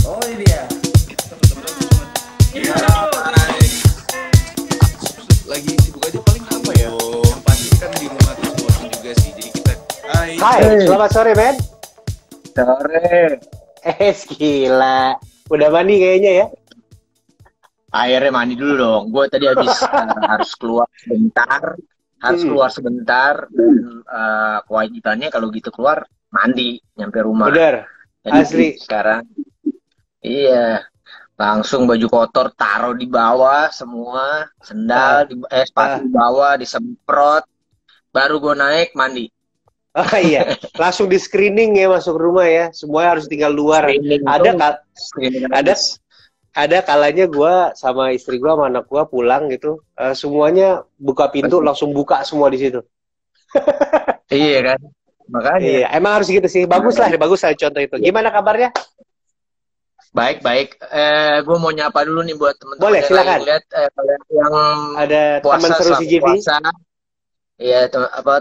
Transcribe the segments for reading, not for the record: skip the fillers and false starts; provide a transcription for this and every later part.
Oh ini dia. Gimana? Lagi sibuk aja paling apa ya? Yang pasti kan di rumah terus bosan juga sih. Jadi kita Hai, selamat sore, Ben. Sore. Gila. Udah mandi kayaknya ya? Akhirnya mandi dulu dong. Gue tadi habis harus keluar sebentar. Dan kewajibannya kalau gitu keluar mandi nyampe rumah. Bener, Jadi asli. sekarang iya, langsung baju kotor taruh di bawah semua, sendal sepatu di bawah disemprot, baru gue naik mandi. Oh iya, langsung di screening ya masuk rumah ya. Semuanya harus tinggal luar. Ada kalanya gue sama istri gue sama anak gue pulang gitu, semuanya buka pintu langsung buka semua di situ. Iya kan, makanya. Iya, emang harus gitu sih. Bagus lah contoh itu. Gimana kabarnya? Baik. Gue mau nyapa dulu nih buat teman-teman Boleh, yang silakan. lagi lihat kalian yang Ada puasa teman seru selamat CGV. puasa. Iya,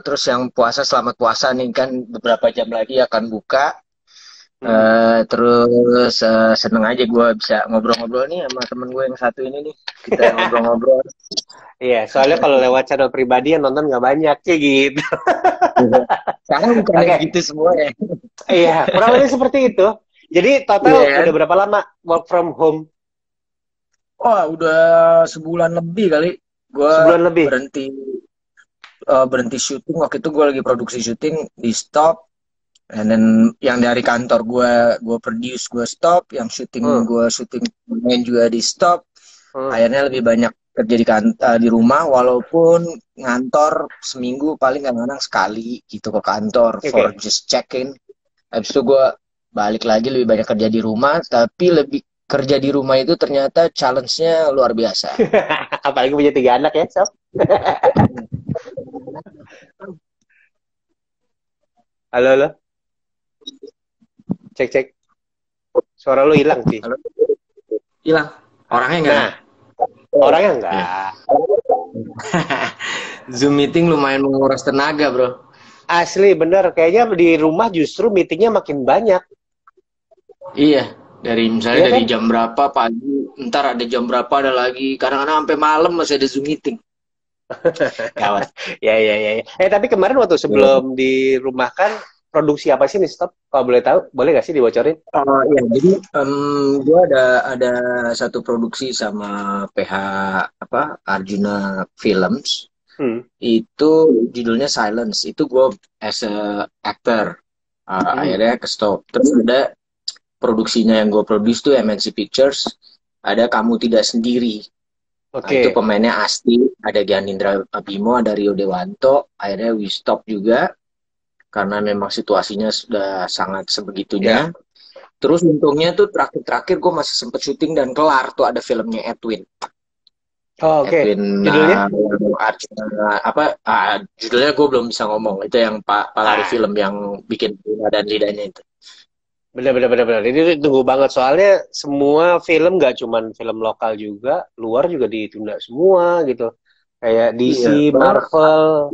terus yang puasa selamat puasa nih kan beberapa jam lagi akan buka. Terus seneng aja gue bisa ngobrol-ngobrol nih sama temen gue yang satu ini nih. Kita ngobrol-ngobrol. Iya, soalnya kalau lewat channel pribadi yang nonton nggak banyak ya gitu. Sekarang bukan Oke. gitu semua ya. Iya, kurang lebih seperti itu. Jadi total Iya. udah berapa lama work from home? Wah, udah sebulan lebih kali. Gue Sebulan lebih? berhenti syuting. Waktu itu gue lagi produksi syuting di stop. And then yang dari kantor gue produce gue stop, yang syuting gue syuting main juga di stop. Akhirnya lebih banyak kerja di rumah, walaupun ngantor seminggu paling kadang-kadang sekali gitu ke kantor for just check-in. Habis itu gue balik lagi lebih banyak kerja di rumah, tapi lebih kerja di rumah itu ternyata challenge-nya luar biasa. Apalagi punya 3 anak ya, Sob? Halo. Cek. Suara lu hilang sih. Hilang. Orangnya enggak. Nah, orangnya enggak. Zoom meeting lumayan menguras tenaga, bro. Asli, bener. Kayaknya di rumah justru meetingnya makin banyak. Iya, dari misalnya Iya dari kan? jam berapa pagi, ntar ada jam berapa ada lagi. Kadang-kadang sampai malam masih ada Zoom meeting. Gawat. Ya. Tapi kemarin waktu sebelum dirumahkan, produksi apa sih nih, Stop? Kalau boleh tahu, boleh nggak sih dibocorin? Ya, jadi gue ada satu produksi sama PH Arjuna Films. Itu judulnya Silence. Itu gue as a actor. Akhirnya ke stop. Terus ada produksinya yang gue produce tuh MNC Pictures. Ada Kamu Tidak Sendiri. Itu pemainnya Asti, ada Gyanindra Bimo, ada Rio Dewanto. Akhirnya we stop juga karena memang situasinya sudah sangat sebegitunya. Terus untungnya tuh terakhir gue masih sempet syuting dan kelar tuh ada filmnya Edwin. Edwin judulnya? Judulnya gue belum bisa ngomong. Itu yang Pak Lari film yang bikin dan lidahnya itu. Bener. Ini tunggu banget soalnya semua film nggak cuman film lokal juga, luar juga ditunda semua gitu. Kayak DC, Marvel,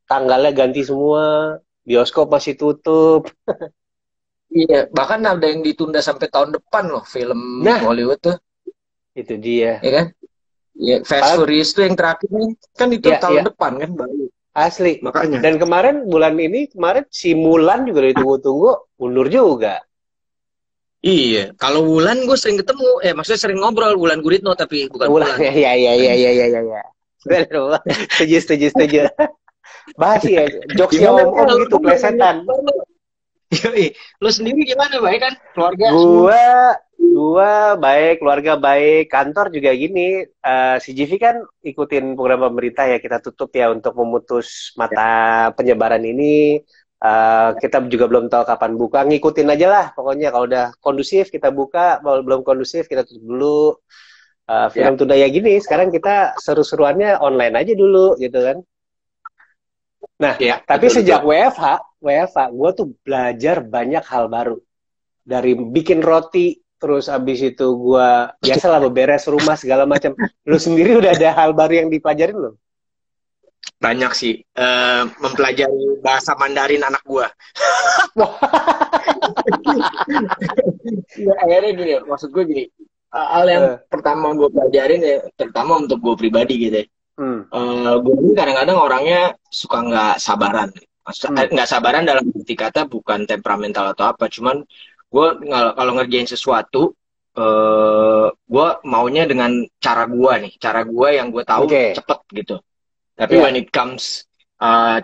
tanggalnya ganti semua, bioskop masih tutup. Iya, bahkan ada yang ditunda sampai tahun depan loh film Hollywood tuh. Itu dia. Iya kan? Ya, Fast Furious tuh yang terakhir kan itu tahun depan kan baru. Asli. Makanya. Dan kemarin si Mulan juga ditunggu-tunggu, mundur juga. Iya, kalau Wulan gue sering ketemu, maksudnya sering ngobrol Wulan Guritno tapi bukan Wulan. Iya. Setuju. Bahas ya, jokesnya om gitu, plesetan. Lo sendiri gimana, baik kan? Keluarga? Gua baik, keluarga baik, kantor juga gini. CGV kan ikutin program pemerintah ya, kita tutup ya untuk memutus mata penyebaran ini. Kita juga belum tahu kapan buka, ngikutin aja lah pokoknya. Kalau udah kondusif kita buka, kalau belum kondusif kita tutup dulu. Film tunda ya gini, sekarang kita seru-seruannya online aja dulu gitu kan. Nah, tapi sejak WFH gue tuh belajar banyak hal baru. Dari bikin roti, terus abis itu gue biasalah beberes rumah segala macam. Lu sendiri udah ada hal baru yang dipelajarin belum? Banyak sih. Mempelajari bahasa Mandarin anak gua. Ya, akhirnya gini, maksud gue gini. Hal yang pertama gue pelajarin ya, terutama untuk gue pribadi gitu ya. Gue ini kadang-kadang orangnya suka nggak sabaran. Nggak sabaran dalam arti kata bukan temperamental atau apa. Cuman gue kalau ngerjain sesuatu, gue maunya dengan cara gue nih. Cara gue yang gue tahu cepet gitu. Tapi when it comes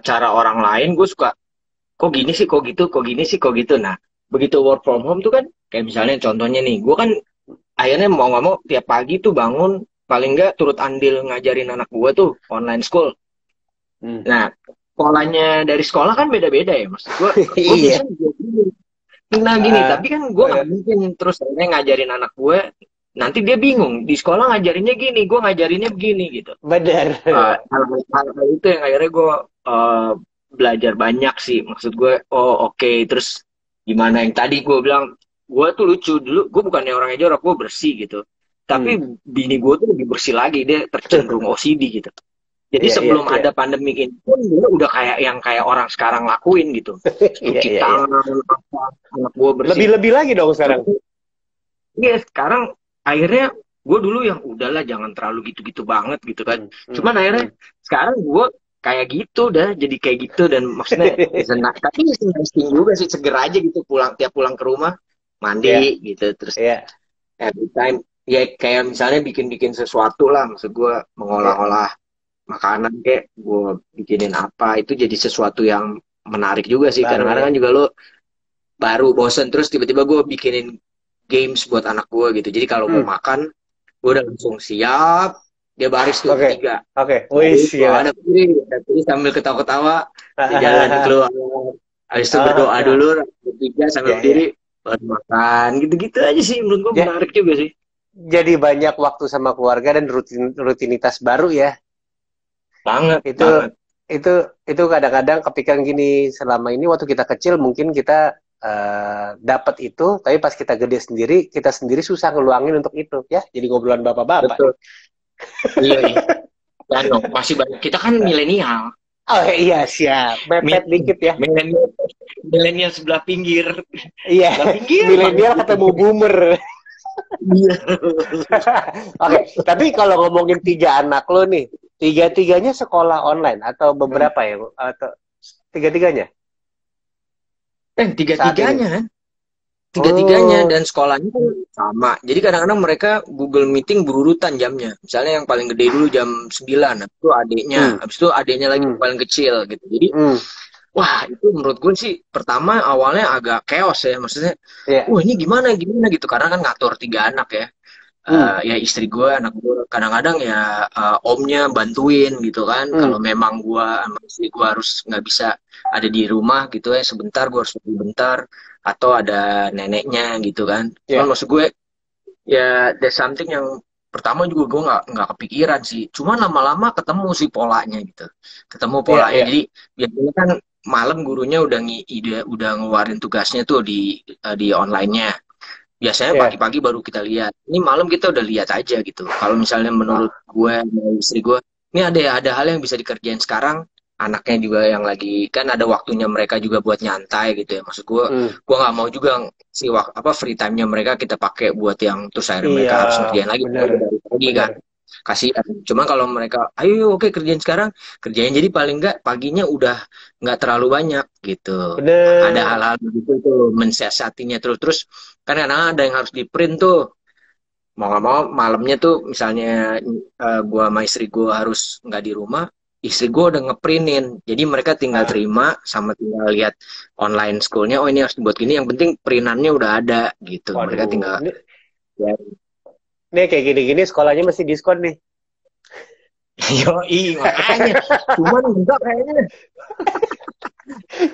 cara orang lain, gue suka, kok gini sih, kok gitu, kok gini sih, kok gitu. Nah, begitu work from home tuh kan, kayak misalnya contohnya nih, gue kan akhirnya mau nggak mau tiap pagi tuh bangun, paling nggak turut andil ngajarin anak gue tuh online school. Nah, polanya dari sekolah kan beda-beda ya, Mas. Gue bisa gini, tapi kan gue nggak mungkin terus akhirnya ngajarin anak gue. Nanti dia bingung, di sekolah ngajarinnya gini, gue ngajarinnya begini gitu. Benar. Hal itu yang akhirnya gue belajar banyak sih. Maksud gue, oke. Terus gimana yang tadi gue bilang, gue tuh lucu dulu, gue bukannya orangnya jorok, gue bersih gitu. Tapi bini gue tuh lebih bersih lagi, dia tercenderung OCD gitu. Jadi sebelum ada pandemi ini pun dia udah kayak orang sekarang lakuin gitu. Cuci tangan, anak gue bersih. Lebih-lebih lagi dong sekarang. Iya, sekarang akhirnya gue dulu yang udahlah jangan terlalu gitu-gitu banget gitu kan. Cuman akhirnya sekarang gue kayak gitu dah, jadi kayak gitu dan maksudnya tapi interesting juga sih, seger aja gitu tiap pulang ke rumah mandi gitu terus every time ya kayak misalnya bikin sesuatu lah, maksud gue mengolah-olah makanan kayak gue bikinin apa itu jadi sesuatu yang menarik juga sih. Kadang-kadang kan juga lo baru bosen terus tiba-tiba gue bikinin games buat anak gue gitu. Jadi kalau mau makan, gue udah langsung siap. Dia baris tuh tiga. Ada pilih sambil ketawa-ketawa, jalan keluar. Habis itu berdoa dulu, bertiga sambil berdiri, baru makan. Gitu-gitu aja sih, menurut gue menarik juga sih. Jadi banyak waktu sama keluarga dan rutinitas baru ya. Banget. Itu kadang-kadang kepikiran gini, selama ini waktu kita kecil mungkin kita dapat itu, tapi pas kita gede sendiri, kita sendiri susah ngeluangin untuk itu ya. Jadi ngobrolan bapak-bapak. Iya. Ya, masih banyak. Kita kan milenial. Oh iya, siap. Mepet dikit ya. Milenial sebelah pinggir. Iya. Milenial ketemu boomer. Iya. Oke, tapi kalau ngomongin 3 anak lo nih, 3-tiganya sekolah online atau beberapa ya? Atau 3-tiganya? Tiga-tiganya dan sekolahnya sama. Jadi kadang-kadang mereka Google Meeting berurutan jamnya. Misalnya yang paling gede dulu jam 9, habis itu adiknya, habis itu adiknya lagi yang paling kecil gitu. Jadi wah, itu menurut gue sih pertama awalnya agak chaos ya, maksudnya wah ini gimana gitu, karena kan ngatur 3 anak ya. Ya istri gue, anak gue, kadang-kadang ya omnya bantuin gitu kan. Kalau memang gue sama istri gue harus nggak bisa ada di rumah gitu ya, sebentar gue harus pergi bentar, atau ada neneknya gitu kan. Cuman maksud gue ya there's something yang pertama juga gue nggak kepikiran sih. Cuman lama-lama ketemu sih polanya gitu, ketemu polanya. Jadi biasanya kan malam gurunya udah ngeluarin tugasnya tuh di online-nya. Biasanya pagi-pagi baru kita lihat. Ini malam kita udah lihat aja gitu. Kalau misalnya menurut gue, istri gue, ini ada hal yang bisa dikerjain sekarang. Anaknya juga yang lagi kan ada waktunya mereka juga buat nyantai gitu ya. Maksud gue nggak mau juga si free time-nya mereka kita pakai buat yang terus akhirnya mereka harus ngerjain lagi dari pagi kan. Kasihan. Cuma kalau mereka, ayo oke kerjain sekarang, kerjain, jadi paling nggak paginya udah nggak terlalu banyak gitu. Ada hal-hal begitu tuh mensiasatinya terus kan karena ada yang harus di print tuh, mau nggak mau malamnya tuh misalnya gua sama istri gua harus nggak di rumah, istri gua udah ngeprintin, jadi mereka tinggal terima sama tinggal lihat online schoolnya, oh ini harus dibuat gini, yang penting printannya udah ada gitu. Mereka tinggal nih kayak gini-gini sekolahnya masih diskon nih. Yoi, makanya. Cuman enggak kayaknya.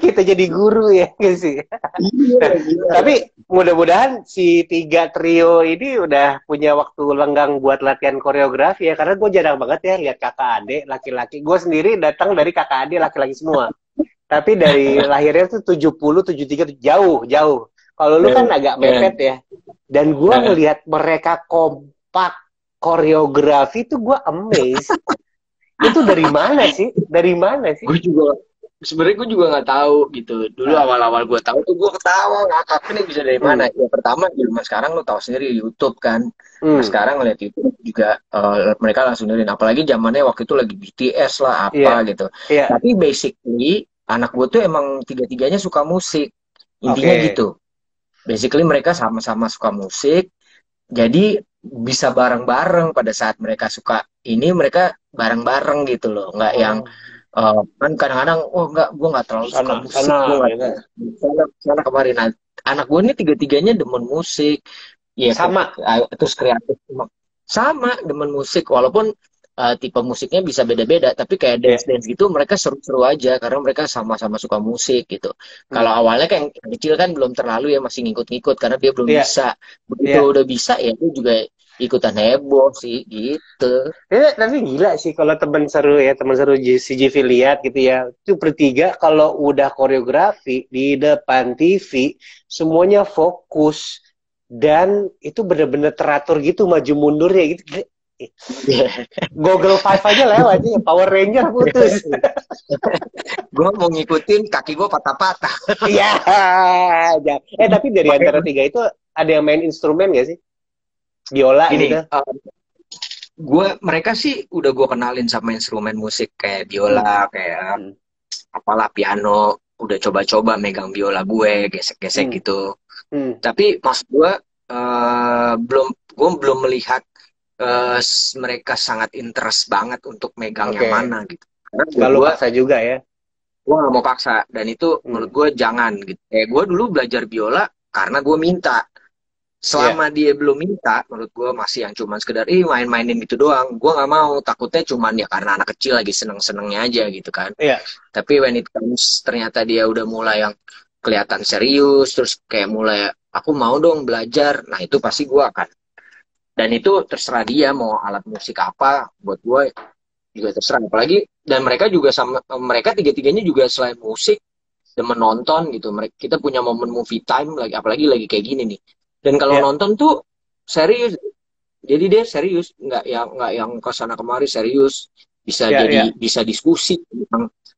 Kita jadi guru ya gak sih? Iya. Tapi mudah-mudahan si 3 trio ini udah punya waktu lenggang buat latihan koreografi ya. Karena gue jarang banget ya lihat kakak adik laki-laki. Gue sendiri datang dari kakak adik laki-laki semua. Tapi dari lahirnya tuh 70, 73 jauh. Kalau lu kan agak mepet ya. Dan gue ngelihat mereka kompak koreografi tuh gue amazed. Itu dari mana sih? Dari mana sih? Gue juga sebenarnya gue juga nggak tahu gitu. Dulu awal-awal gue tahu tuh gue ketawa ngakak, ini bisa dari mana? Ya pertama zaman sekarang lo tahu sendiri YouTube kan. Nah, sekarang ngeliat YouTube juga mereka langsung dengerin. Apalagi zamannya waktu itu lagi BTS lah apa gitu. Tapi basically anak gue tuh emang tiga-tiganya suka musik. Intinya gitu. Basically mereka sama-sama suka musik. Jadi bisa bareng-bareng pada saat mereka suka ini, mereka bareng-bareng gitu loh. Nggak yang kan kadang-kadang enggak, gue nggak terlalu suka musik, gue nggak sana kemarin. Nah, anak gue ini tiga-tiganya demen musik, ya sama terus kreatif sama demen musik, walaupun tipe musiknya bisa beda-beda, tapi kayak dance gitu mereka seru-seru aja karena mereka sama-sama suka musik gitu. Kalau awalnya kayak yang kecil kan belum terlalu ya, masih ngikut-ngikut karena dia belum bisa. Begitu udah bisa ya itu juga ikutan heboh sih gitu. Tapi gila sih kalau teman seru ya, teman seru si Jivi lihat gitu ya. Itu bertiga kalau udah koreografi di depan TV semuanya fokus dan itu bener-bener teratur gitu maju mundurnya gitu. Google Five aja lewat ya, Power Ranger putus. Gue mau ngikutin, kaki gue patah-patah. Iya. Tapi dari antara tiga itu ada yang main instrumen gak sih? Biola gitu. Mereka sih udah gue kenalin sama instrumen musik kayak biola, kayak apalah piano, udah coba-coba megang biola gue, gesek-gesek gitu. Tapi maksud gue belum melihat mereka sangat interest banget untuk megang yang mana gitu. Gak lu paksa juga ya? Gue gak mau paksa, dan itu menurut gue jangan gitu. Kayak gue dulu belajar biola karena gue minta. Selama dia belum minta, menurut gue masih yang cuman sekedar main-mainin gitu doang. Gue nggak mau, takutnya cuman ya karena anak kecil lagi seneng-senengnya aja gitu kan. Tapi when it comes ternyata dia udah mulai yang kelihatan serius, terus kayak mulai aku mau dong belajar. Nah itu pasti gue akan. Dan itu terserah dia mau alat musik apa, buat gue juga terserah. Apalagi dan mereka juga mereka tiga-tiganya juga selain musik demen nonton gitu. Kita punya momen movie time lagi, apalagi lagi kayak gini nih. Dan kalau nonton tuh serius, jadi dia serius, nggak yang kesana kemari, serius, bisa bisa diskusi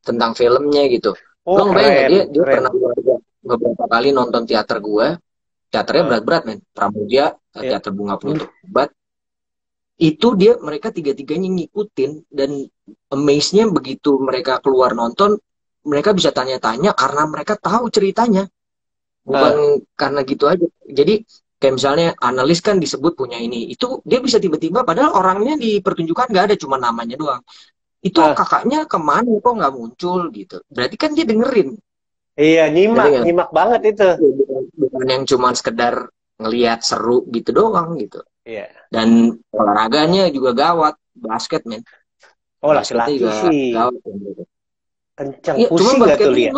tentang filmnya gitu. Lo ngebayang nggak dia pernah beberapa kali nonton teater gue, teaternya berat-berat men, Pramudia, teater Bunga Pluto, itu mereka tiga-tiganya ngikutin, dan amaze-nya begitu mereka keluar nonton, mereka bisa tanya-tanya karena mereka tahu ceritanya. Bukan karena gitu aja. Jadi kayak misalnya analis kan disebut punya ini, itu dia bisa tiba-tiba padahal orangnya di pertunjukan nggak ada, cuma namanya doang. Itu kakaknya kemana kok nggak muncul gitu. Berarti kan dia dengerin. Iya, nyimak banget itu. Bukan yang cuma sekedar ngelihat seru gitu doang gitu. Iya. Dan olahraganya juga gawat, basket men. Laki-laki sih. Gawat gitu. Kencang, pusing gak tuh lihat?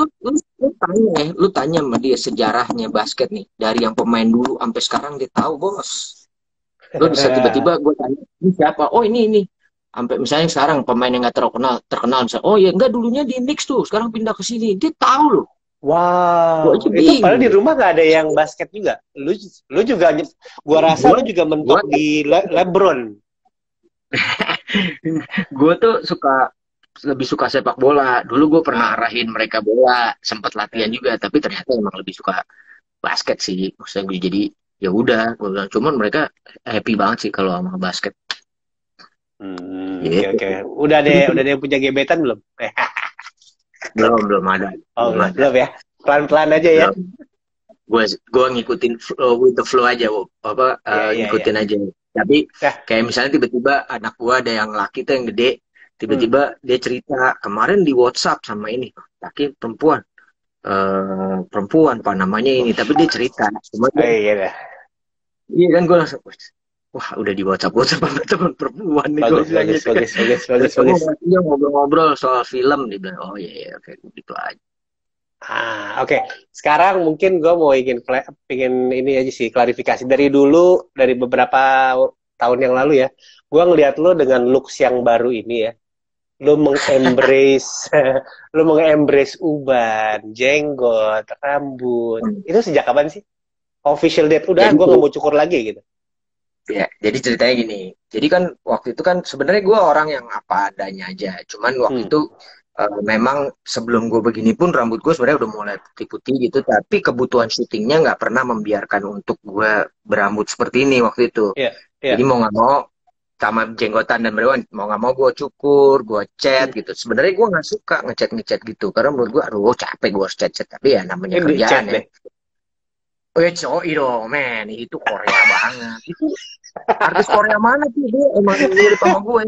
Lu tanya sama dia sejarahnya basket nih, dari yang pemain dulu sampai sekarang dia tahu bos. Lu bisa tiba-tiba gue tanya ini siapa, ini sampai misalnya sekarang pemain yang nggak terkenal misalnya, oh ya enggak dulunya di Knicks tuh, sekarang pindah ke sini, dia tahu loh. Wow, itu padahal di rumah gak ada yang basket juga. Lu juga, gua rasa lu juga mentok di LeBron. Gue tuh lebih suka sepak bola. Dulu gue pernah arahin mereka bola, sempat latihan juga, tapi ternyata emang lebih suka basket sih. Maksudnya gue jadi ya udah, gue bilang cuman mereka happy banget sih kalau sama basket. Oke. Udah ada yang punya gebetan belum? Belum ada. Belum ya. Pelan-pelan aja ya. Gue ngikutin with the flow aja, ngikutin aja. Tapi kayak misalnya tiba-tiba anak gue ada yang laki tuh yang gede, tiba-tiba dia cerita kemarin di WhatsApp sama ini laki perempuan apa namanya ini, tapi dia cerita cuma iya kan, gue langsung wah udah di WhatsApp sama teman perempuan nih. Bagus. Dia ngobrol soal film, dia bilang iya oke gitu aja. Oke. Sekarang mungkin gue mau pengen ini aja sih, klarifikasi dari dulu, dari beberapa tahun yang lalu ya, gue ngeliat lo dengan looks yang baru ini ya. Lu mengembrace uban, jenggot, rambut. Itu sejak kapan sih? Official date udah, gue nggak mau cukur lagi gitu. Ya, jadi ceritanya gini. Jadi kan waktu itu kan sebenarnya gue orang yang apa adanya aja. Cuman waktu Hmm. itu memang sebelum gue begini pun rambut gue sebenarnya udah mulai putih-putih gitu. Tapi kebutuhan syutingnya nggak pernah membiarkan untuk gue berambut seperti ini waktu itu. Iya, iya. Jadi mau nggak mau sama jenggotan dan berwan mau nggak mau gue cukur, gue cat Hmm. gitu. Sebenarnya gue nggak suka ngecat gitu karena menurut gue aduh capek gue harus cat. Tapi ya namanya Ini chat kerjaan ya. deh. Coi dong, men. Itu Korea banget. Itu artis Korea mana tuh? Dia emang mirip sama gue.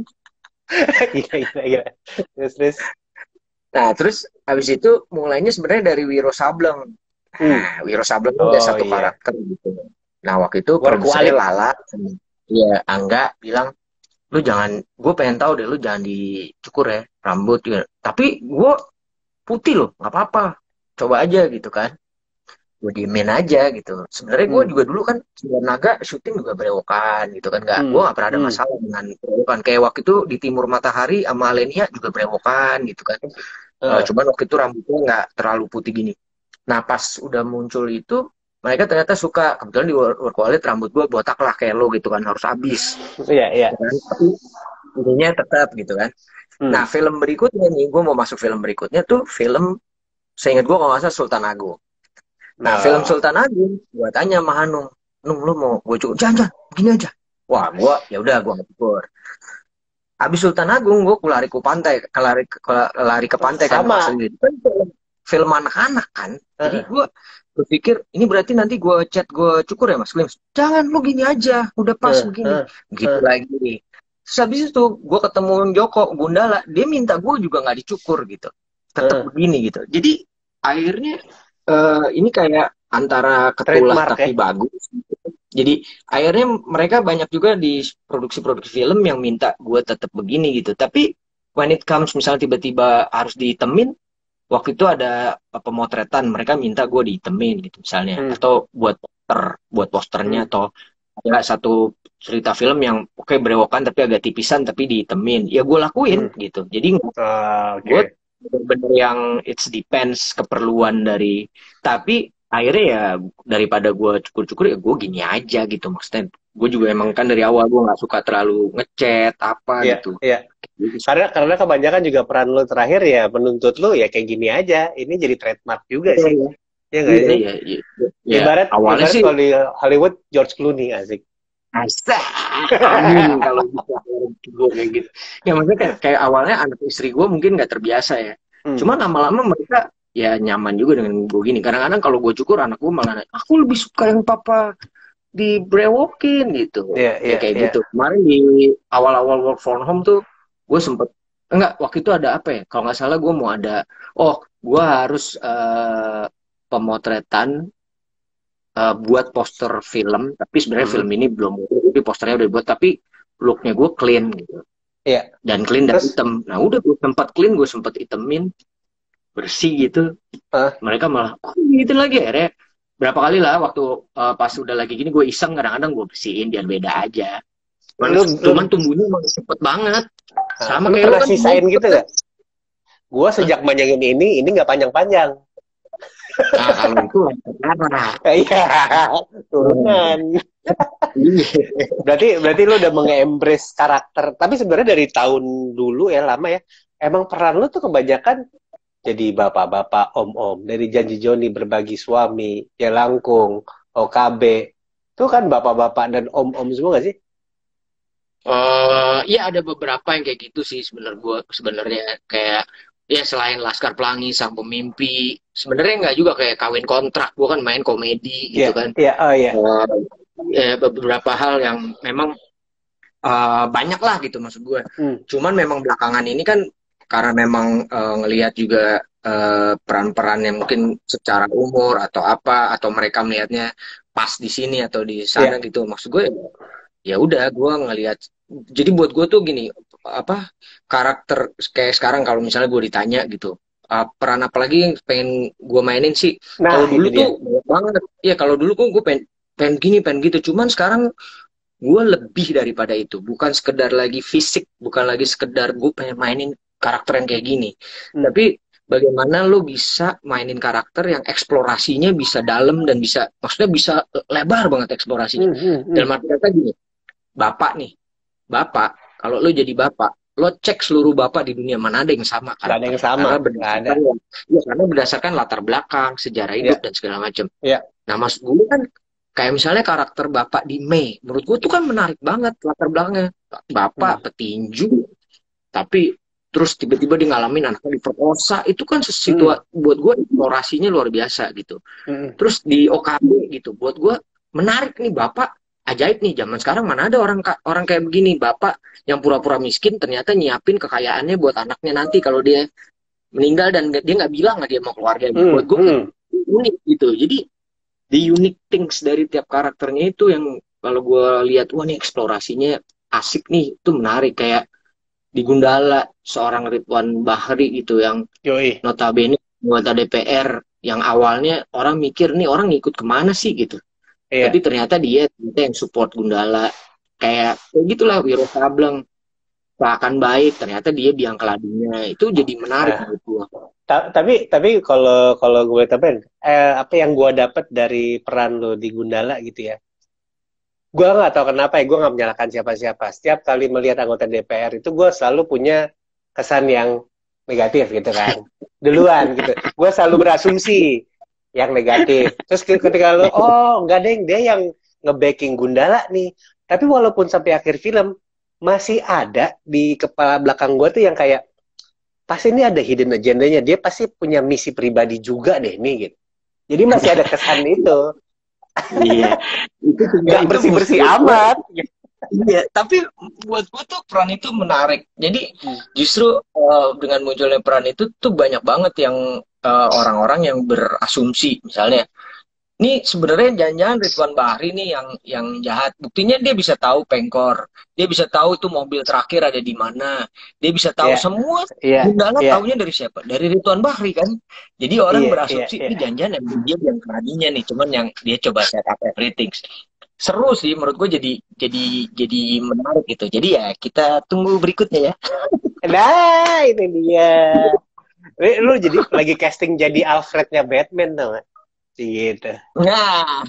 Iya, iya, iya. Terus. Nah, terus habis itu mulainya sebenarnya dari Wiro Sableng. Hmm. Nah, Wiro Sableng itu ada Oh satu iya. karakter gitu. Nah, waktu itu produsernya Workaholic. Lala, ya Angga bilang, lu jangan, gue pengen tahu deh, lu jangan dicukur ya rambut gitu. Tapi gue putih loh, nggak apa-apa, coba aja gitu kan. Gue diemin aja gitu. Sebenarnya gue Hmm. juga dulu kan Sembilan Naga syuting juga berewokan gitu kan, nggak, gue Hmm. nggak pernah ada Hmm. masalah dengan berewokan. Kayak waktu itu di Timur Matahari sama Alenia juga berewokan gitu kan. Heeh. Cuman waktu itu rambutnya nggak terlalu putih gini. Nah pas udah muncul itu mereka ternyata suka, kebetulan di Workaholic rambut gue botak lah kayak lo gitu kan, harus habis Iya, iya. ya kan? Tapi ininya tetap gitu kan. Hmm. Nah film berikutnya nih, gue mau masuk film berikutnya tuh film, seingat gue kalau nggak salah Sultan Agung. Nah film Nah, Sultan Agung gue tanya sama Hanung, Nung lu mau gue cukur? Jangan, begini aja. Wah gue ya udah gue cukur. Abis Sultan Agung gue lari ke pantai, lari ke pantai kan sama. maksudnya itu kan film anak-anak kan. Jadi Heeh. gue berpikir ini berarti nanti gue chat gue cukur ya Mas Klims. Jangan, lu gini aja, udah pas Heeh. begini. Heeh. Gitu lagi. Terus habis itu gue ketemu Joko Gundala, dia minta gue juga nggak dicukur gitu, tetap Heeh. begini gitu. Jadi akhirnya ini kayak antara ketulah Trademark ya. tapi bagus. Jadi akhirnya mereka banyak juga di produksi-produksi film yang minta gue tetap begini gitu. Tapi when it comes misalnya tiba-tiba harus dihitemin, waktu itu ada pemotretan mereka minta gue dihitemin gitu misalnya, Hmm. atau buat posternya, Hmm. atau ada satu cerita film yang oke berewokan tapi agak tipisan tapi dihitemin, ya gue lakuin Hmm. gitu. Jadi gue Oke. bener-bener yang it depends keperluan dari, tapi akhirnya ya daripada gue cukur-cukur ya gue gini aja gitu, maksudnya gue juga emang kan dari awal gue nggak suka terlalu ngecat apa Iya, gitu. iya. Karena kebanyakan juga peran lo terakhir ya menuntut lo ya kayak gini aja. Ini jadi trademark juga sih. Ya nggak Iya, sih? iya, iya. Ya, awalnya Ibarat sih kalau di Hollywood George Clooney asik. asa, amin kalau bisa gue kayak gitu. Ya maksudnya kayak awalnya anak istri gue mungkin nggak terbiasa ya. Hmm. Cuman lama-lama mereka ya nyaman juga dengan gue gini. Kadang-kadang kalau gue cukur anak gue malah nanya, aku lebih suka yang papa dibrewokin gitu. Iya, Ya iya, kayak iya. gitu. Kemarin di awal-awal work from home tuh gue sempet, enggak, waktu itu ada apa ya? Kalau nggak salah gue mau ada, gue harus pemotretan buat poster film, tapi sebenarnya film ini belum, tapi posternya udah dibuat, tapi looknya gue clean gitu, Iya. dan clean dan Terus, hitam. Nah udah gue sempat clean, gue sempat hitemin, bersih gitu. Mereka malah gitu lagi akhirnya berapa kali lah waktu pas udah lagi gini gue iseng, kadang-kadang gue bersihin biar beda aja. Cuman tumbuhnya emang cepet banget, sama lu kayak lo pernah kan sisain gitu gak? Gue sejak panjangin ini nggak panjang-panjang. Nah kalau itu parah. Iya, turunan. Berarti lu udah meng-embrace karakter. Tapi sebenarnya dari tahun dulu ya, lama ya, emang peran lu tuh kebanyakan jadi bapak-bapak, om-om. Dari Janji Joni, Berbagi Suami, Jelangkung, OKB. Itu kan bapak-bapak dan om-om semua gak sih? Ya ada beberapa yang kayak gitu sih sebenarnya kayak ya selain Laskar Pelangi, Sang Pemimpi, sebenarnya nggak juga kayak Kawin Kontrak, gue kan main komedi gitu kan. Iya, oh iya. Beberapa hal yang memang banyak lah gitu maksud gue. Cuman memang belakangan ini kan karena memang ngelihat juga peran-peran yang mungkin secara umur atau apa, atau mereka melihatnya pas di sini atau di sana gitu. Maksud gue ya udah gue ngelihat, jadi buat gue tuh gini, apa karakter kayak sekarang kalau misalnya gue ditanya gitu peran apa lagi yang pengen gue mainin sih, kalau dulu tuh banyak banget ya, kalau dulu kok gue pengen gini pengen gitu, cuman sekarang gue lebih daripada itu, bukan sekedar lagi fisik, bukan lagi sekedar gue pengen mainin karakter yang kayak gini, tapi bagaimana lo bisa mainin karakter yang eksplorasinya bisa dalam dan bisa, maksudnya bisa lebar banget eksplorasinya. Dalam arti kata gini, bapak nih, bapak, kalau lo jadi bapak, lo cek seluruh bapak di dunia mana ada yang sama Nggak ada karakter. yang sama, nggak ada. Karena berdasarkan latar belakang, sejarah hidup dan segala macam. Iya. Nah, maksud gue kan kayak misalnya karakter bapak di Mei, menurut gue tuh kan menarik banget latar belakangnya. Bapak petinju, tapi terus tiba-tiba dia ngalamin anaknya diperkosa, itu kan buat gue eksplorasinya luar biasa gitu. Terus di OKB gitu, buat gue menarik nih, bapak ajaib nih, zaman sekarang mana ada orang kayak begini, bapak yang pura-pura miskin ternyata nyiapin kekayaannya buat anaknya nanti kalau dia meninggal dan dia nggak bilang nggak dia mau keluarga. Buat gue unik gitu. Jadi the unique things dari tiap karakternya itu yang kalau gue lihat, wah nih eksplorasinya asik nih, itu menarik. Kayak di Gundala, seorang Ridwan Bahri gitu yang notabene anggota DPR yang awalnya orang mikir nih orang ngikut kemana sih gitu. Tapi ternyata dia yang support Gundala. Kayak gitulah Wiro Sableng, seakan baik, ternyata dia biang keladinya. Itu jadi menarik menurut gue. Tapi kalau gue tambahin, apa yang gue dapat dari peran lo di Gundala gitu ya, gue nggak tahu kenapa ya, gue nggak menyalahkan siapa-siapa. Setiap kali melihat anggota DPR itu gue selalu punya kesan yang negatif gitu kan, duluan gitu. Gue selalu berasumsi yang negatif. Terus ketika lo, oh nggak deng, dia yang nge-backing Gundala nih. Tapi walaupun sampai akhir film masih ada di kepala belakang gue tuh yang kayak, pasti ini ada hidden agendanya, dia pasti punya misi pribadi juga deh nih gitu. Jadi masih ada kesan itu. Iya, itu nggak bersih-bersih amat. Iya, tapi buat gue tuh peran itu menarik. Jadi justru dengan munculnya peran itu tuh banyak banget yang orang-orang yang berasumsi, misalnya, ini sebenarnya jangan-jangan Ridwan Bahri nih yang jahat. Buktinya dia bisa tahu Pengkor, dia bisa tahu itu mobil terakhir ada di mana, dia bisa tahu semua. Gundala taunya dari siapa? Dari Ridwan Bahri kan. Jadi orang berasumsi ini jangan-jangan dia yang keladinya nih, cuman yang dia coba set up everything. Seru sih menurut gue, jadi menarik gitu. Jadi ya kita tunggu berikutnya ya. Nah ini dia. Lu jadi lagi casting jadi Alfrednya Batman tau gak? Gitu. Nah.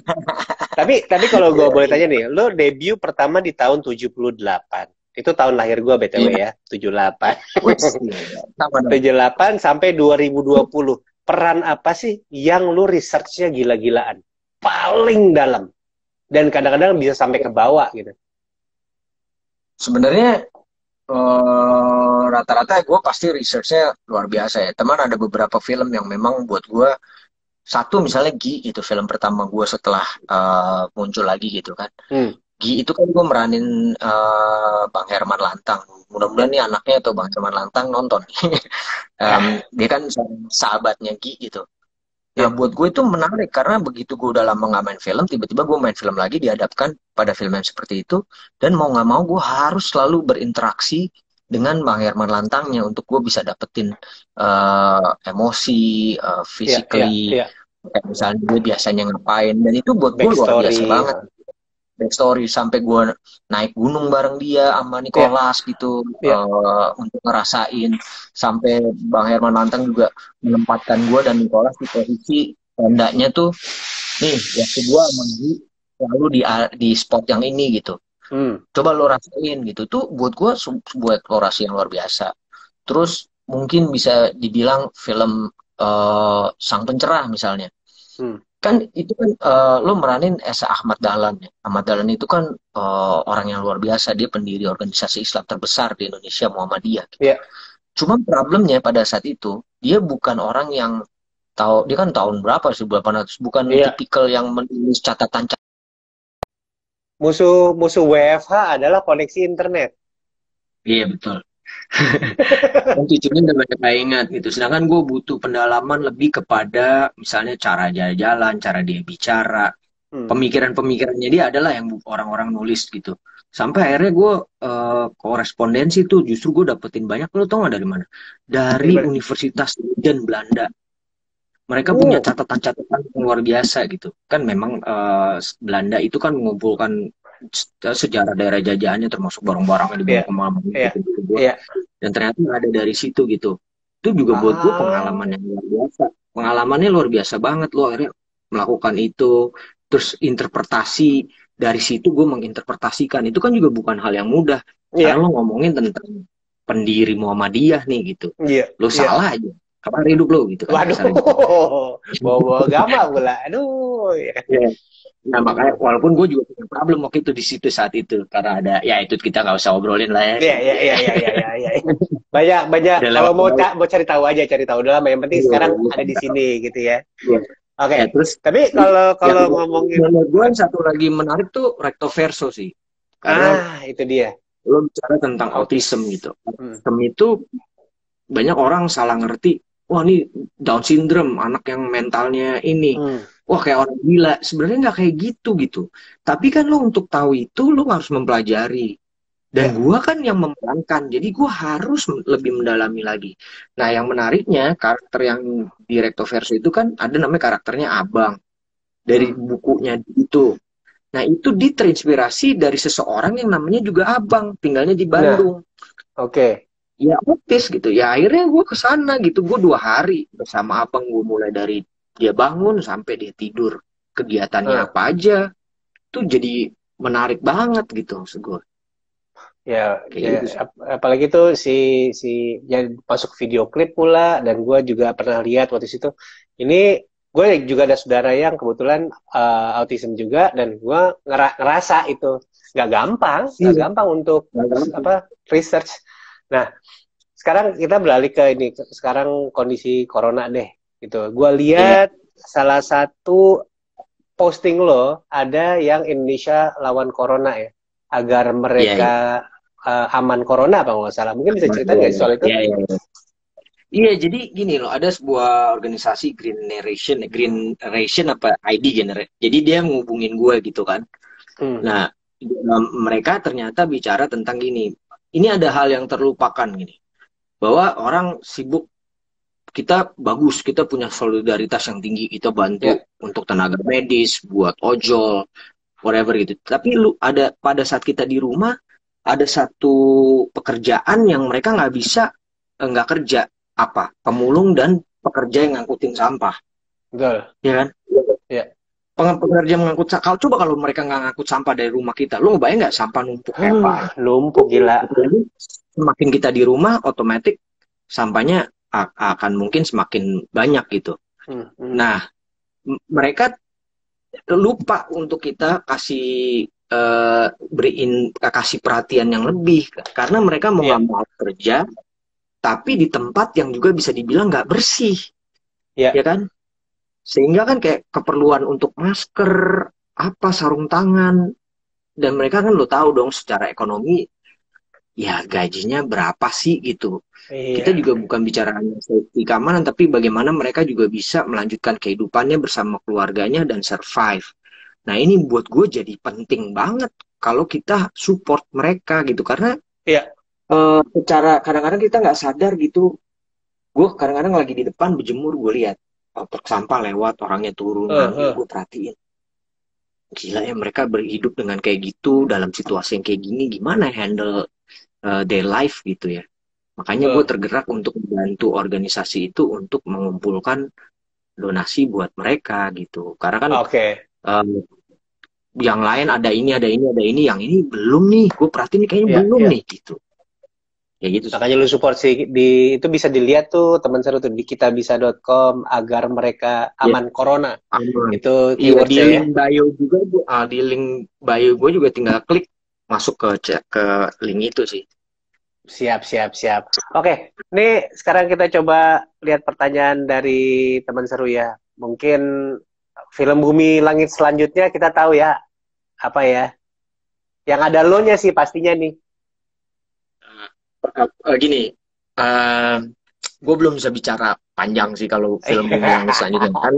Tapi kalau gue boleh tanya nih, lo debut pertama di tahun 78. Itu tahun lahir gue BTW ya, 78. 78 sampai 2020. Peran apa sih yang lo research-nya gila-gilaan? Paling dalam. Dan kadang-kadang bisa sampai ke bawah gitu. Sebenarnya rata-rata gue pasti research-nya luar biasa ya. Teman, ada beberapa film yang memang buat gue, satu misalnya Gi, itu film pertama gue setelah muncul lagi gitu kan. Gi itu kan gue meranin Bang Herman Lantang. Mudah-mudahan nih anaknya atau Bang Herman Lantang nonton. Dia kan sahabatnya Gi gitu. Nah buat gue itu menarik karena begitu gue udah lama nggak main film, tiba-tiba gue main film lagi dihadapkan pada film yang seperti itu, dan mau nggak mau gue harus selalu berinteraksi dengan Bang Herman Lantangnya untuk gue bisa dapetin emosi, physically, kayak misalnya dia biasanya ngapain, dan itu buat gue luar biasa banget. Backstory sampai gue naik gunung bareng dia sama Nicholas gitu, untuk ngerasain, sampai Bang Herman Lantang juga menempatkan gue dan Nicholas di posisi tendanya tuh, nih waktu gue sama Gi selalu di spot yang ini gitu. Coba lo rasain gitu. Tuh buat gue sebuah eksplorasi yang luar biasa. Terus mungkin bisa dibilang film Sang Pencerah misalnya. Kan itu kan lo meranin Esa Ahmad Dahlan ya. Ahmad Dahlan itu kan orang yang luar biasa, dia pendiri organisasi Islam terbesar di Indonesia, Muhammadiyah gitu. Cuma problemnya pada saat itu dia bukan orang yang tahu, dia kan tahun berapa, 1800, bukan tipikal yang menulis catatan. Musuh WFH adalah koneksi internet. Iya betul. Dan cucunya udah banyak ingat gitu. Sedangkan gue butuh pendalaman lebih kepada misalnya cara jalan-jalan, cara dia bicara, pemikiran-pemikirannya dia adalah yang orang-orang nulis gitu. Sampai akhirnya gue korespondensi tuh justru gue dapetin banyak. Lo tau gak dari mana? Dari Universitas Leiden Belanda. Mereka punya catatan-catatan yang luar biasa gitu. Kan memang Belanda itu kan mengumpulkan sejarah daerah jajahannya, termasuk barang-barang yang dibawa kemana-mana gitu. Dan ternyata ada dari situ gitu. Itu juga buat gue pengalaman yang luar biasa. Pengalamannya luar biasa banget. Lo akhirnya melakukan itu, terus interpretasi dari situ gue menginterpretasikan. Itu kan juga bukan hal yang mudah. Iya. Karena lo ngomongin tentang pendiri Muhammadiyah nih gitu. Iya. Lo salah aja. Kapan hidup lo gitu kan. Waduh, bawa agama pula. Aduh. Ya. Nah makanya walaupun gue juga punya problem waktu itu di situ saat itu karena ada ya itu kita nggak usah obrolin lah ya. Iya. Banyak kalau mau cari tahu aja, cari tahu udah lama. Yang penting sekarang ada di sini gitu ya. Oke. Ya, terus tapi kalau ngomongin menurut gue satu lagi menarik tuh recto verso sih. Karena itu dia. lo bicara tentang autism gitu. Autism itu banyak orang salah ngerti. Wah ini Down syndrome, anak yang mentalnya ini. Wah kayak orang gila. Sebenarnya nggak kayak gitu. Tapi kan lo untuk tahu itu lo harus mempelajari. Dan gua kan yang memerankan. Jadi gua harus lebih mendalami lagi. Nah yang menariknya karakter yang di recto verso itu kan ada namanya karakternya Abang. Dari bukunya itu. Nah itu terinspirasi dari seseorang yang namanya juga Abang. Tinggalnya di Bandung. Oke. Ya autis gitu. Ya akhirnya gue kesana gitu. Gue 2 hari bersama Abang. Gue mulai dari dia bangun sampai dia tidur. Kegiatannya apa aja. Itu jadi menarik banget gitu maksud gue. Ya, apalagi tuh si ya masuk video klip pula. Dan gue juga pernah lihat waktu itu. Ini gue juga ada saudara yang kebetulan autism juga. Dan gue ngerasa itu nggak gampang untuk research. Nah, sekarang kita beralih ke ini. Sekarang kondisi corona deh, gitu. Gua lihat salah satu posting lo ada yang Indonesia lawan corona ya, agar mereka aman corona apa nggak salah. Mungkin bisa cerita nggak soal itu? Iya, jadi gini loh, ada sebuah organisasi Green Generation apa ID Generation. Jadi dia ngubungin gue gitu kan. Nah, mereka ternyata bicara tentang gini. Ini ada hal yang terlupakan gini, bahwa orang sibuk, kita bagus, kita punya solidaritas yang tinggi, kita bantu untuk tenaga medis, buat ojol, whatever gitu. Tapi pada saat kita di rumah, ada satu pekerjaan yang mereka nggak kerja, apa? Pemulung dan pekerja yang ngangkutin sampah. Betul. Ya kan? Iya. Pekerja mengangkut sampah, coba kalau mereka nggak ngangkut sampah dari rumah kita, lu ngebayang nggak sampah numpuk kayak apa? Numpuk gila. Jadi semakin kita di rumah, otomatis sampahnya akan mungkin semakin banyak gitu. Nah, mereka lupa untuk kita kasih kasih perhatian yang lebih karena mereka mau nggak mau kerja, tapi di tempat yang juga bisa dibilang nggak bersih, ya kan? Sehingga kan kayak keperluan untuk masker, sarung tangan, dan mereka kan lo tahu dong secara ekonomi, ya gajinya berapa sih gitu. Kita juga bukan bicara hanya safety keamanan, tapi bagaimana mereka juga bisa melanjutkan kehidupannya bersama keluarganya dan survive. Nah ini buat gue jadi penting banget kalau kita support mereka gitu, karena secara kadang-kadang kita nggak sadar gitu. Gue kadang-kadang lagi di depan berjemur, gue lihat truk sampah lewat, orangnya turun, gue perhatiin. Gila ya, mereka berhidup dengan kayak gitu, dalam situasi yang kayak gini, gimana handle their life gitu ya. Makanya gue tergerak untuk membantu organisasi itu untuk mengumpulkan donasi buat mereka gitu. Karena kan yang lain ada ini, yang ini belum nih. Gue perhatiin kayaknya belum nih gitu. Ya gitu. Makanya lu support sih, itu bisa dilihat tuh teman seru tuh di kitabisa.com agar mereka aman corona. Itu keywordnya di link bio juga, di link bio gue juga tinggal klik masuk ke link itu sih. Siap. Oke, nih sekarang kita coba lihat pertanyaan dari teman seru ya. Mungkin film Bumi Langit selanjutnya kita tahu ya apa ya? Yang ada lo-nya sih pastinya nih. Gini, gue belum bisa bicara panjang sih kalau film Bumi Langit selanjutnya kan.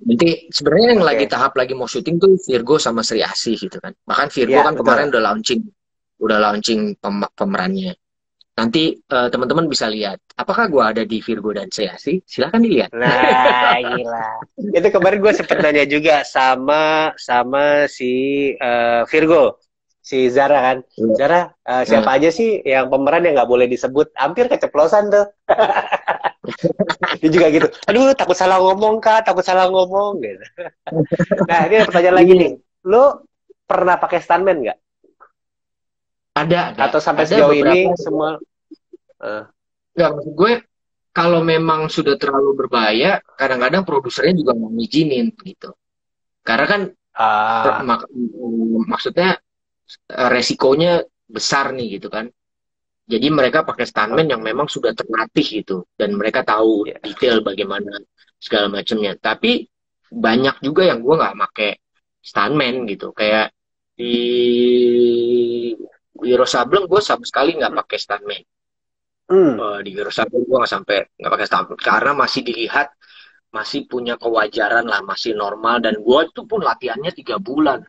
Nanti sebenarnya yang lagi tahap lagi mau syuting tuh Virgo sama Sri Asih gitu kan. Bahkan Virgo kan kemarin udah launching pemerannya. Nanti teman-teman bisa lihat. Apakah gue ada di Virgo dan Sri Asih? Silahkan dilihat. Nah, gila. Itu kemarin gue sempet nanya juga sama si Virgo. Si Zara kan, Zara siapa aja sih yang pemeran yang nggak boleh disebut? Hampir keceplosan tuh. Dia juga gitu. Aduh, takut salah ngomong gitu. Nah, ini ada pertanyaan lagi nih. Lo pernah pakai stuntman nggak? Ada. Atau sampai Ada sejauh ini beberapa. semua? Nggak, maksud gue kalau memang sudah terlalu berbahaya, kadang-kadang produsernya juga mau ngizinin gitu. Karena kan maksudnya resikonya besar nih gitu kan. Jadi mereka pakai stuntman yang memang sudah terlatih gitu, dan mereka tahu detail bagaimana segala macamnya. Tapi banyak juga yang gue nggak pakai stuntman gitu. Kayak di Wiro Sableng gue sama sekali nggak pakai stuntman. Di Wiro Sableng gue nggak pakai stuntman karena masih dilihat masih punya kewajaran lah, masih normal. Dan gue itu pun latihannya 3 bulan,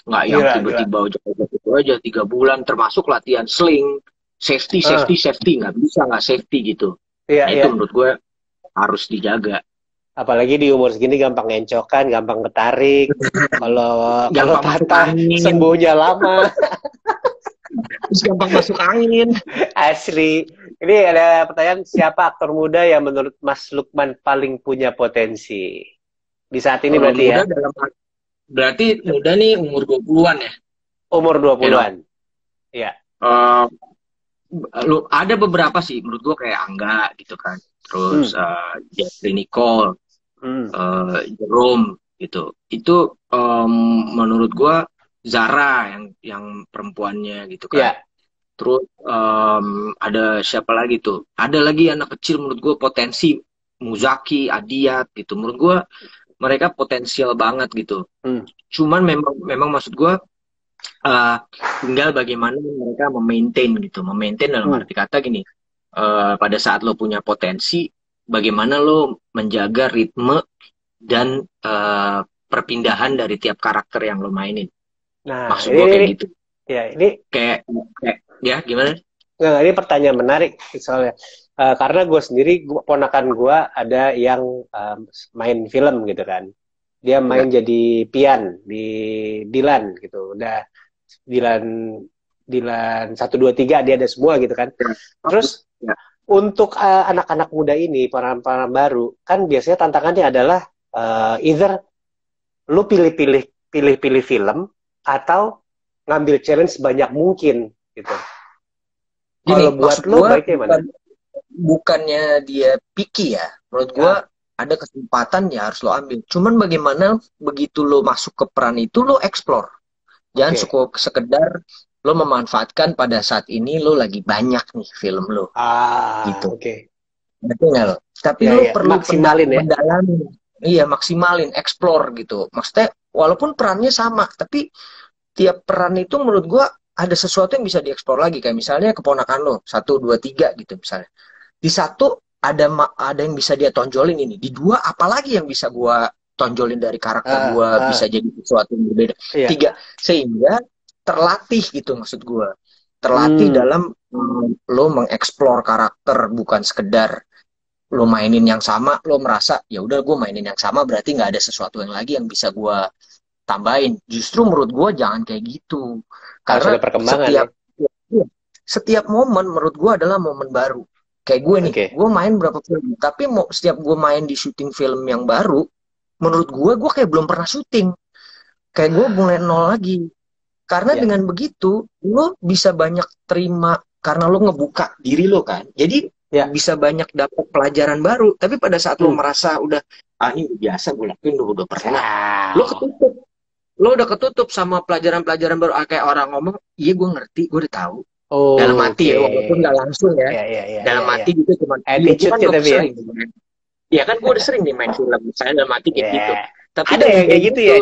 nggak yang tiba-tiba itu aja 3 bulan, termasuk latihan sling, safety nggak bisa nggak safety gitu. Nah, itu menurut gue harus dijaga. Apalagi di umur segini gampang ngencokan, gampang ketarik. Kalau patah sembuhnya lama. Terus gampang masuk angin. Asli. Ini ada pertanyaan, siapa aktor muda yang menurut Mas Lukman paling punya potensi? Di saat ini berarti ya? Berarti muda nih umur 20-an ya? Umur 20-an. Iya. Ada beberapa sih menurut gue, kayak Angga gitu kan. Terus Jeffrey Nicole, Jerome gitu. Itu menurut gue Zara yang perempuannya gitu kan. Yeah. Terus ada siapa lagi tuh? Ada lagi anak kecil menurut gue potensi, Muzaki, Adiat gitu. Menurut gue mereka potensial banget gitu. Cuman memang maksud gue tinggal bagaimana mereka memaintain dalam arti kata gini. Pada saat lo punya potensi, bagaimana lo menjaga ritme dan perpindahan dari tiap karakter yang lo mainin. Nah, maksud gue kayak gitu. Ya, ini kayak ya gimana? Nggak, ini pertanyaan menarik soalnya. Karena gue sendiri, ponakan gue ada yang main film gitu kan. Dia main jadi Pian di Dilan gitu. Udah Dilan 1, 2, 3 dia ada semua gitu kan. Terus untuk anak-anak muda ini, para baru, kan biasanya tantangannya adalah either lu pilih film atau ngambil challenge sebanyak mungkin gitu. Kalau buat lo baiknya mana? Bukannya dia picky ya. Menurut gue ada kesempatan ya harus lo ambil. Cuman bagaimana begitu lo masuk ke peran itu lo explore. Jangan sekedar lo memanfaatkan pada saat ini lo lagi banyak nih film lo. Gitu. Betul nggak lo? Tapi lo perlu maksimalin mendalami. Iya, maksimalin, explore gitu. Maksudnya walaupun perannya sama, tapi tiap peran itu menurut gue ada sesuatu yang bisa dieksplor lagi. Kayak misalnya keponakan lo 1, 2, 3 gitu misalnya. Di 1 ada yang bisa dia tonjolin ini. Di 2 apalagi yang bisa gue tonjolin dari karakter gue, bisa jadi sesuatu yang berbeda. 3 sehingga terlatih gitu maksud gue. Terlatih dalam lo mengeksplor karakter, bukan sekedar lo mainin yang sama, lo merasa ya udah gue mainin yang sama berarti nggak ada sesuatu yang lagi yang bisa gue tambahin. Justru menurut gue jangan kayak gitu. Karena setiap momen menurut gue adalah momen baru. Kayak gue nih, gue main berapa film, tapi setiap gue main di syuting film yang baru, menurut gue kayak belum pernah syuting. Kayak gue mulai nol lagi. Karena dengan begitu, lo bisa banyak terima, karena lo ngebuka diri lo kan. Jadi bisa banyak dapat pelajaran baru. Tapi pada saat lo merasa udah, ini biasa gue lakuin, udah pernah. Lo ketutup. Lo udah ketutup sama pelajaran-pelajaran baru. Kayak orang ngomong, iya gue ngerti, gue udah tahu. Dalam hati ya, walaupun nggak langsung ya. Dalam hati gitu cuman. Attitude kan tapi ya. Ya kan gue udah sering nih main film. Saya dalam hati kayak gitu. Tapi ada yang kayak gitu ya,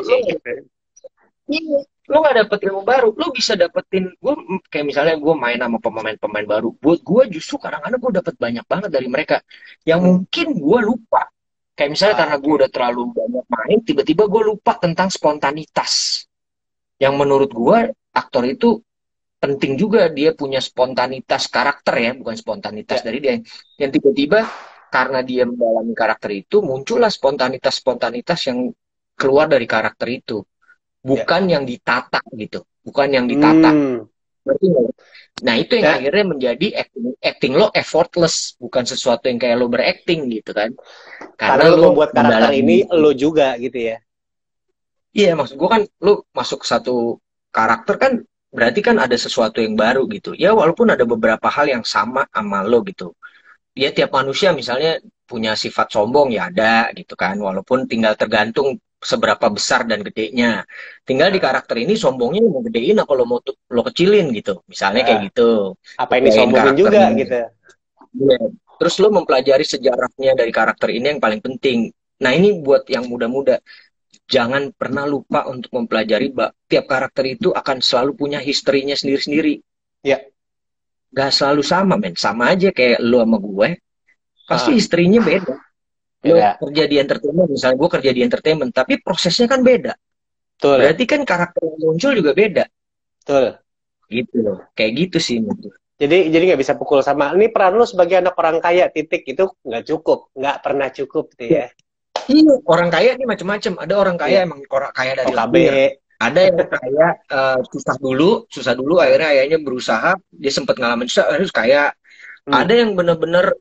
Iya. Lo nggak dapet ilmu baru, lo bisa dapetin. Gue kayak misalnya gue main sama pemain-pemain baru. Buat gue justru kadang-kadang gue dapet banyak banget dari mereka. Yang mungkin gue lupa. Kayak misalnya karena gue udah terlalu banyak main, tiba-tiba gue lupa tentang spontanitas. Yang menurut gue, aktor itu penting juga dia punya spontanitas karakter ya, bukan spontanitas dari dia. Yang tiba-tiba karena dia mendalami karakter itu, muncullah spontanitas-spontanitas yang keluar dari karakter itu. Bukan yang ditata gitu. Bukan yang ditata. Nah itu yang akhirnya menjadi acting lo effortless, bukan sesuatu yang kayak lo berakting gitu kan. Karena lo membuat karakter ini lo juga gitu ya. Iya, maksud gue kan lo masuk satu karakter kan berarti kan ada sesuatu yang baru gitu. Ya walaupun ada beberapa hal yang sama lo gitu. Ya tiap manusia misalnya punya sifat sombong ya ada gitu kan. Walaupun tinggal tergantung seberapa besar dan gedenya. Tinggal di karakter ini sombongnya mau gedein apa lo kecilin gitu. Misalnya kayak gitu. Apa yang disombongin juga gitu. Ya. Terus lo mempelajari sejarahnya dari karakter ini yang paling penting. Nah ini buat yang muda-muda. Jangan pernah lupa untuk mempelajari tiap karakter itu akan selalu punya historinya sendiri-sendiri. Ya. Gak selalu sama, men. Sama aja kayak lo sama gue. Pasti historinya beda. Lo kerja di entertainment, misalnya gue kerja di entertainment, tapi prosesnya kan beda. Betul. Berarti kan karakter yang muncul juga beda. Betul. Gitu loh. Kayak gitu sih menurut. Jadi nggak bisa pukul sama. Ini peran lo sebagai anak orang kaya, titik itu nggak cukup, nggak pernah cukup tuh ya. Iya, orang kaya nih macam-macam. Ada orang kaya emang orang kaya dari lahir. Ada yang kaya susah dulu, akhirnya ayahnya berusaha, dia sempat ngalamin susah, harus kaya. Ada yang benar-benar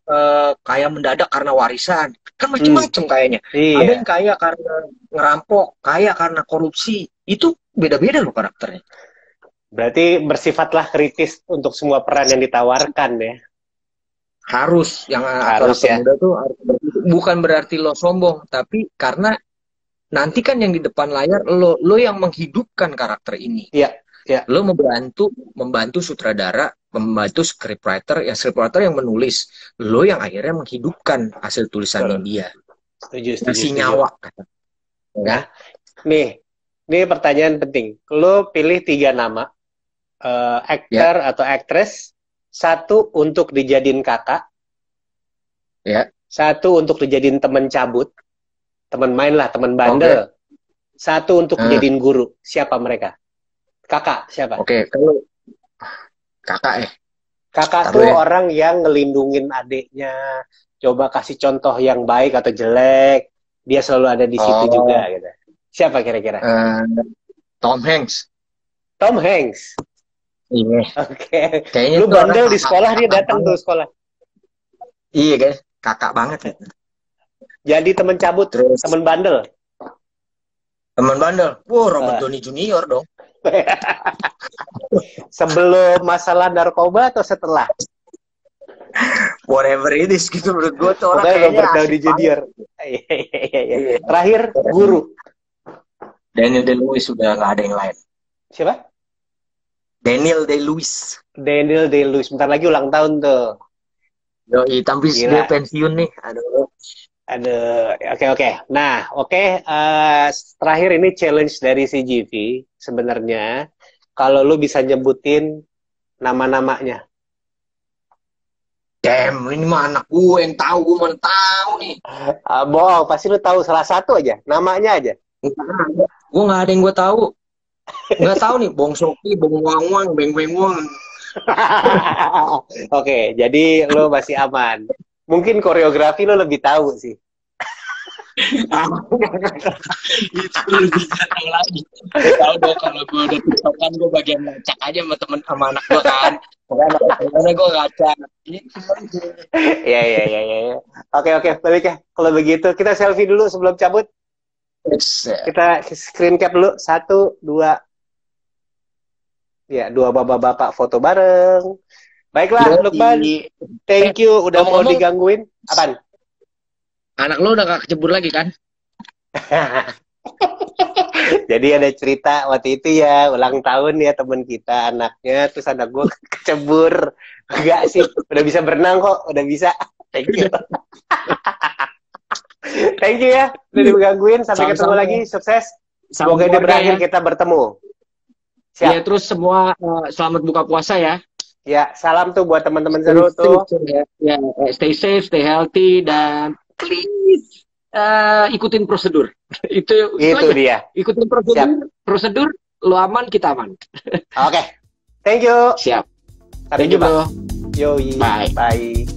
kaya mendadak karena warisan, kan macam-macam kayaknya. Iya. Ada yang kaya karena ngerampok, kaya karena korupsi. Itu beda-beda loh karakternya. Berarti bersifatlah kritis untuk semua peran yang ditawarkan ya. Harus ya. muda tuh bukan berarti lo sombong, tapi karena nanti kan yang di depan layar lo yang menghidupkan karakter ini. Iya. Lo membantu sutradara, membantu scriptwriter yang menulis, lo yang akhirnya menghidupkan hasil tulisannya dia. Setuju. Nyawa. Nah, nih pertanyaan penting. Lo pilih 3 nama aktor atau aktris. 1 untuk dijadiin kakak, 1 untuk dijadiin teman cabut, teman main lah, teman bandel, 1 untuk dijadiin guru. Siapa mereka? Kakak siapa? Kalau kakak kakak tuh orang yang ngelindungin adiknya, coba kasih contoh yang baik atau jelek, dia selalu ada di situ juga gitu. Siapa kira-kira? Tom Hanks. Tom Hanks. Iya. Kayaknya lu bandel di sekolah, dia datang tuh sekolah. Iya guys, kakak banget. Jadi temen cabut, temen bandel. Temen bandel. Wow, Robert Downey Junior dong. Sebelum masalah narkoba atau setelah? Whatever it is gitu menurut gue tuh orang kayaknya Robert Downey Junior. Terakhir guru. Daniel Day-Lewis sudah nggak ada yang lain. Siapa? Daniel Day-Lewis. Daniel Day-Lewis, bentar lagi ulang tahun tuh. Yoi, tapi dia pensiun nih. Aduh, oke. Nah, terakhir ini challenge dari CGV sebenarnya. Kalau lu bisa nyebutin nama-namanya. Damn, ini mah anak gue yang tahu, gue mana tahu nih. Bohong, pasti lu tahu salah satu aja, namanya aja. Gue nggak ada yang gue tahu. Nggak tahu nih, Bong Soki, Bong Wang Wang, Beng Beng Wang. Oke, jadi lo masih aman. Mungkin koreografi lo lebih tahu sih. Itu lebih tahu lagi. Tahu dong kalau gue udah tiktokan, gue bagian ngacak aja sama anak gue kan. Karena gue ngacak. Iya. Oke, balik ya. Kalau begitu kita selfie dulu sebelum cabut. Kita screen cap dulu, 1, 2. Ya, 2 bapak-bapak foto bareng. Baiklah, Lukman. Thank you udah mau digangguin. Apaan? Anak lo udah gak kecebur lagi kan? Jadi ada cerita waktu itu ya, ulang tahun ya temen kita, anaknya, terus anak gue kecebur. Enggak sih, udah bisa berenang kok, udah bisa. Thank you. Thank you ya, udah digangguin. Sampai ketemu lagi, sukses. Semoga ini berakhir kita bertemu. Siap. Ya, terus semua selamat buka puasa ya. Ya, salam tuh buat teman-teman seru tuh. Ya, stay safe, stay healthy, dan please ikutin prosedur. Itu dia. Ikutin prosedur, lo aman, kita aman. Oke. Thank you. Siap. Sampai jumpa. Yoi. Bye.